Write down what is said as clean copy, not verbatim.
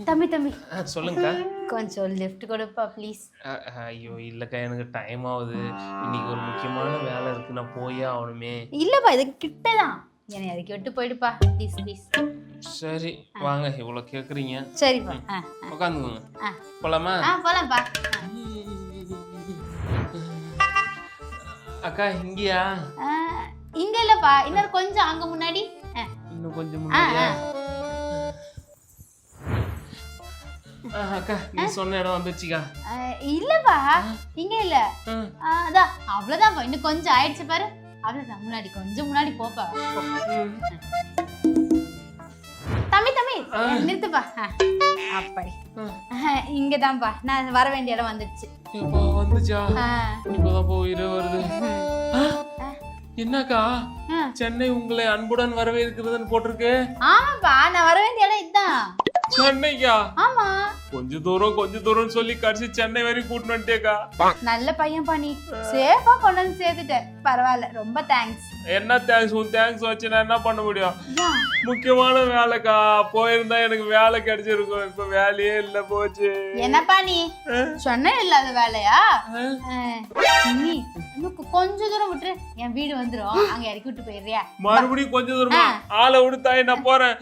தம்பி தம்பி சொல்லுங்கக்கா. கொஞ்சம் லிஃப்ட் கொடுப்பா ப்ளீஸ். ஐயோ இல்லைக்கா, எனக்கு டைம் ஆகுது. இன்னைக்கு ஒரு முக்கியமான வேலை இருக்கு, நான் போயே ஆகணுமே. இல்லப்பா இது கிட்ட தான், என்னை அதுக்கு விட்டு போயிடுப்பா ப்ளீஸ் ப்ளீஸ். சரி வாங்க, இவ்வளோ கேட்குறீங்க. சரிப்பா. உட்காந்துக்கோங்க. ஆ போலாமா? போலாம்ப்பா. அக்கா இங்கேயா? இங்க இல்லப்பா, இன்னொரு கொஞ்சம் அங்க முன்னாடி. இன்னும் கொஞ்சம் முன்னாடியா? அக்கா நீ சொன்ன இடம் வந்துச்சுக்கா. இல்லப்பா இங்க இல்ல. அதான் அவ்வளவுதான்ப்பா, இன்னும் கொஞ்சம் ஆயிடுச்சு பாரு. அவ்வளவுதான், முன்னாடி கொஞ்சம் முன்னாடி போப்பா. தம்பி தம்பி நிறுத்துப்பா. அப்படி இங்கதான்ப்பா, நான் வர வேண்டிய இடம் வந்துடுச்சு. வந்துச்சா? இப்பதான் போயிரு வருது. என்னக்கா சென்னை உங்களை அன்புடன் வரவேற்கிறதுன்னு போட்டிருக்கு. ஆமாப்பா, நான் வர வேண்டிய இடம் இதுதான். சென்னைக்கா? ஆமா. கொஞ்ச தூரம் சொல்லி கடைசி சென்னை வரைக்கும் கூட்டிட்டு வந்துட்டேக்கா. நல்ல பையன் பண்ணி சேஃபா கொண்டு வந்து சேர்த்துட்டேன். பரவாயில்ல, ரொம்ப தேங்க்ஸ். என்ன தேங்க்ஸ்? உன் தேங்க்ஸ் வச்சு நான் என்ன பண்ண முடியும்? முக்கியமான வேலைக்கா, போயிருந்தா எனக்கு வேலை கிடைச்சிருக்கும். இப்ப வேலையே இல்ல, போச்சு. என்னப்பா நீ சொன்ன இல்லாத வேலையா? நீ இன்னும் கொஞ்ச தூரம் விட்டுரு, என் வீடு வந்துரும், அங்க இறக்கி விட்டு போயிடுறியா? மறுபடியும் கொஞ்ச தூரமா? ஆளை விடுத்தாய், நான் போறேன்.